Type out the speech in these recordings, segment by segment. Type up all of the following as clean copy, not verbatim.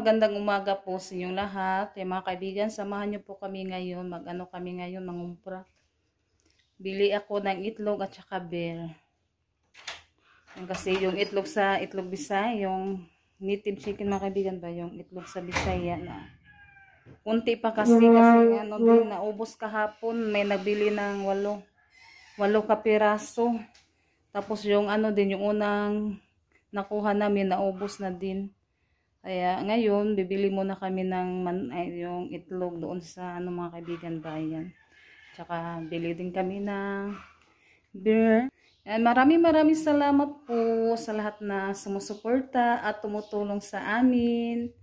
magandang umaga po sa inyong lahat. Mga kaibigan, samahan niyo po kami ngayon. Mangumpra. Bili ako ng itlog at saka beer. Kasi yung itlog Bisaya, yung native chicken mga kaibigan ba, yung itlog sa Bisaya na kunti pa kasi din naubos kahapon. May nagbili ng 8 kapiraso. Tapos yung yung unang nakuha namin naubos na din. Kaya ngayon bibili muna kami ng yung itlog doon sa mga kaibigan bayan. Tsaka bili din kami ng beer. And maraming salamat po sa lahat na sumusuporta at tumutulong sa amin.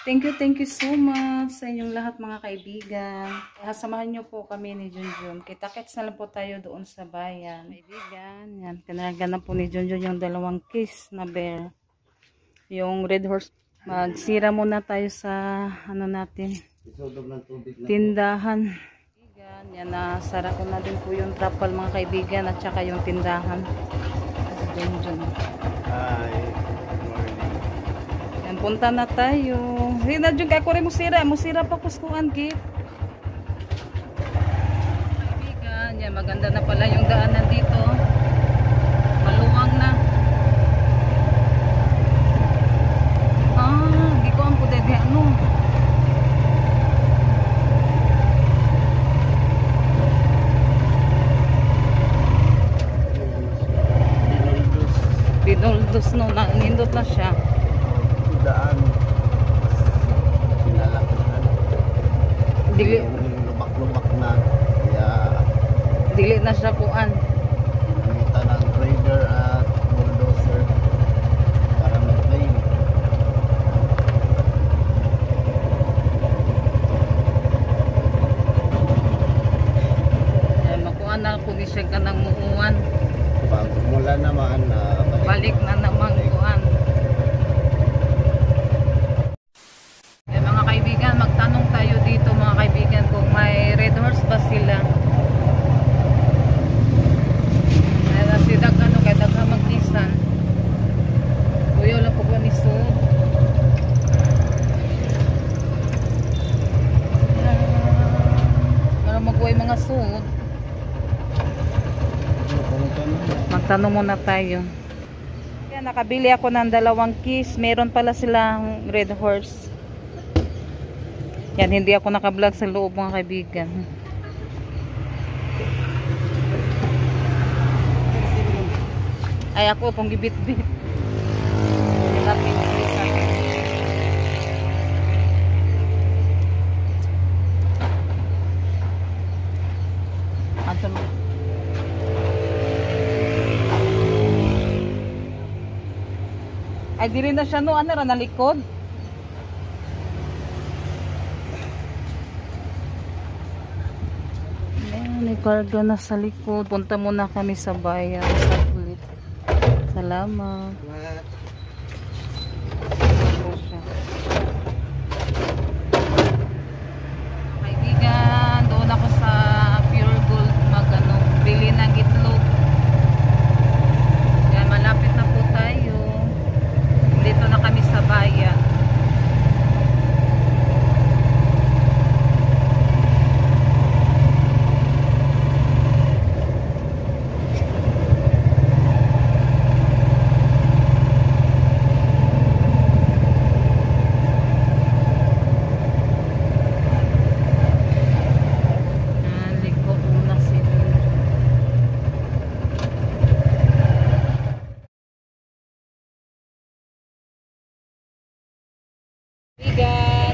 Thank you so much sa inyong lahat mga kaibigan. Samahan niyo po kami ni Junjun. Kita-kits na lang po tayo doon sa bayan. Kaibigan, yan. Kanagan na po ni Junjun yung 2 case na beer. Yung Red Horse. Magsira muna tayo sa natin. Tindahan. Yan, sara ko na din po yung trapal mga kaibigan at saka yung tindahan. Junjun. Hi. Yan, punta na tayo. Rina Jun, ako rin musira pa kuskuan kit. Kaibigan, yan, maganda na pala yung daanan dito. Maluwang na. Di ko ang pudede Dinuldos no, nindot na siya. Daan. Sinalakan. Dili. Lubak-lubak na. Kaya dili na siya kuan. ginamitan ng grader at bulldozer para mag-claim. Makuan na po siya ka ng muuan. Pag mula naman balik na naman kuan. Mga kaibigan, magtanong tayo dito mga kaibigan kung may Red Horse ba sila. Si Dag kay Dag Magnisan. Kuya lang po ko ni Sud. Para magkuhay mga Sud. Magtanong muna tayo. Yan, nakabili ako ng 2 keys. Meron pala silang Red Horse. Yan, hindi ako nakablog sa loob mga kaibigan. Ay, ako pong gibit-bit. Ay, di rin na siya no, na likod. May cargo na sa likod. Punta muna kami sa bayan. Salamat. Kaibigan, doon ako sa Pure Gold bili ng itlog. Yan, malapit na po tayo. Dito na kami sa bayan.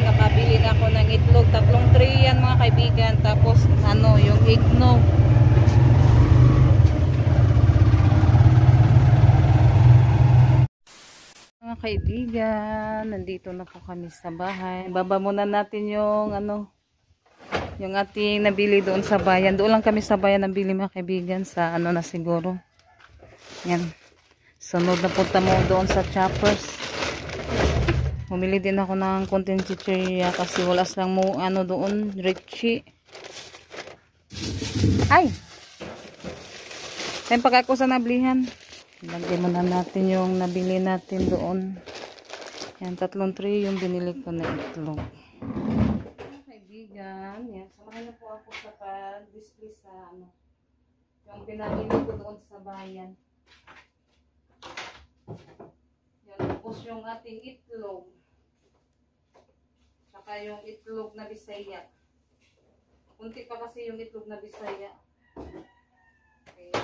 Nakabili na ako ng itlog, 3 tray yan mga kaibigan, tapos yung eggnog. Mga kaibigan, nandito na po kami sa bahay. Baba muna natin yung yung ating nabili doon sa bayan. Doon lang kami sa bayan nabili mga kaibigan, sa na siguro. Yan, sunod na punta mo doon sa Choppers. Bumili din ako ng konting chichirya kasi wala silang doon, Richie. Ay! Tayo pag ako sa nablihan. Lagyan muna natin yung nabili natin doon. Yan, 3 tray yung binili ko na itlog. Kaibigan, yan. Samahan niyo po ako sa pag-display sa ano. Yung pinamili ko doon sa bayan. Yan, tapos yung ating itlog. Saka yung itlog na Bisaya. Kunti pa kasi yung itlog na Bisaya. Kaya,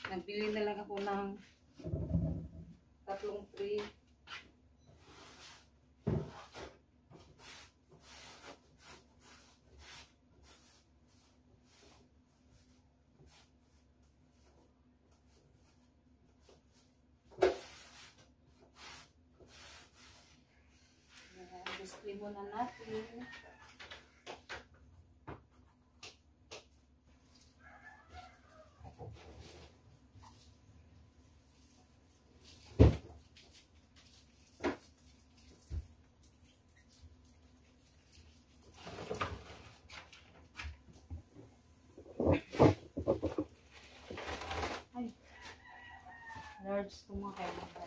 nagbili na lang ako ng 3 tray. Display muna natin. Ay, large ito mga kaibigan.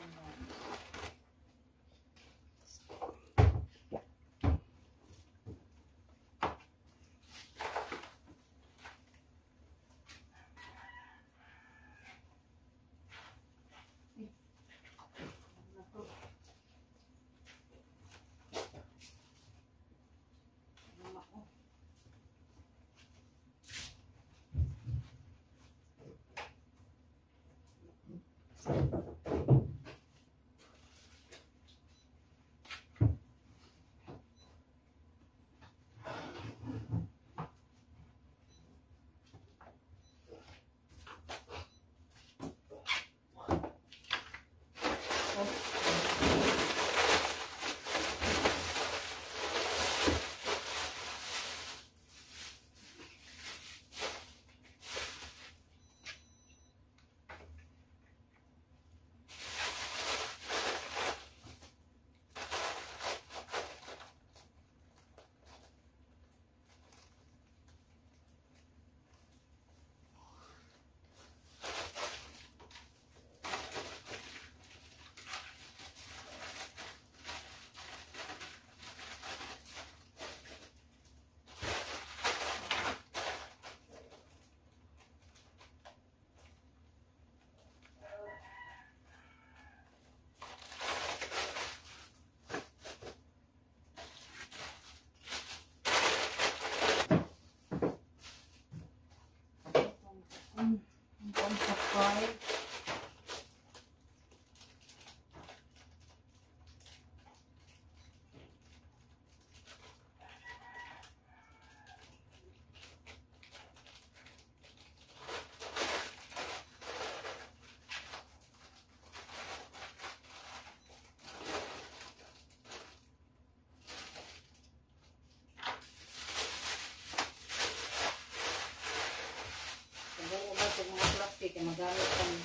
Kaya magamit kang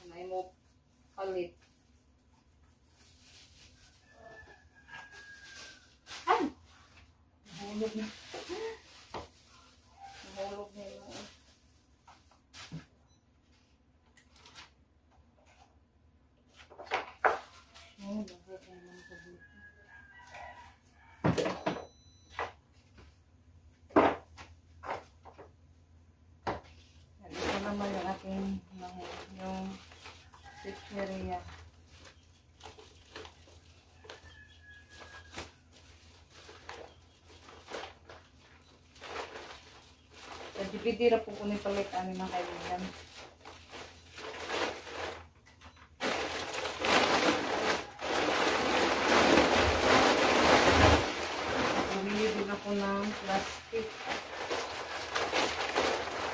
may mo palit. Ay! Nahulog na. Nahulog na yun. Oh, bakit na lang sa dito? Ito naman yung aking yung chicheria. Sa DVD ra po kunin palit amin mga kaibigan. Bumili din ako ng plastic.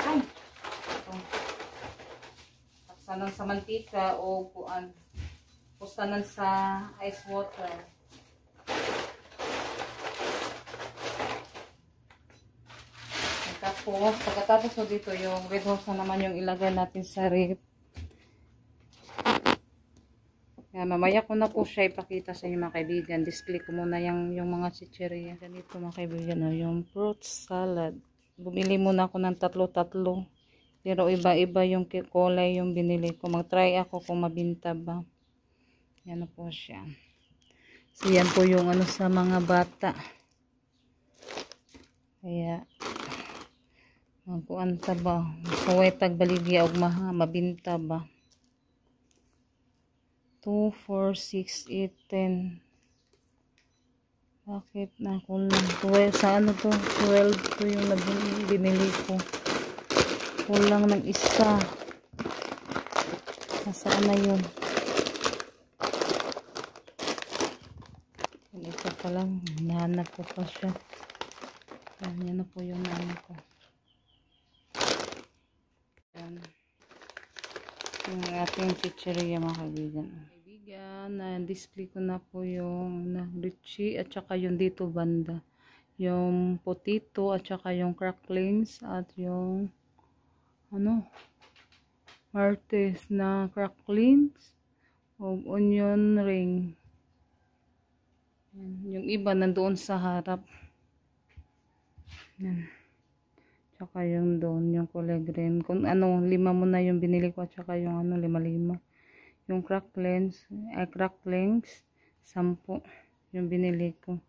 Ay! Ito. Taksanan sa mantika o kuan. Pustanan sa ice water. Tapos, pagkatapos so dito, yung red horse na naman yung ilagay natin sa rip. Kaya mamaya ko na po siya ipakita sa inyo mga kaibigan. Display ko muna yung mga chicheria. Ganito mga kaibigan, yung fruit salad. Bumili muna ako ng tatlo-tatlo. Pero iba-iba yung kulay yung binili ko. Mag-try ako kung mabinta ba. Yan na po siya. So, yan po yung ano sa mga bata. Kaya, magkuan ta ba? Kaway tagbaligya og mabinta ba? 2, 4, 6, 8, 10. Bakit na kulang? 12, sa ano to? 12 to yung binili ko. Kulang ng isa. Nasaan na yun? Ito pa lang. Nahanap ko pa siya. Yan na po yung ano ko. Yan. Yung ating chicheria mga kaibigan. Na-display ko na po yung lychee at saka yung dito banda. Yung potato at saka yung cracklings at yung ano martes na cracklings o onion ring. Yan. Yung iba nandoon sa harap. Yan. Tsaka yung doon, yung kulay green. Kung ano, 5 muna yung binili ko at saka yung ano, 5. Yung cracklings, 10 yung binili ko.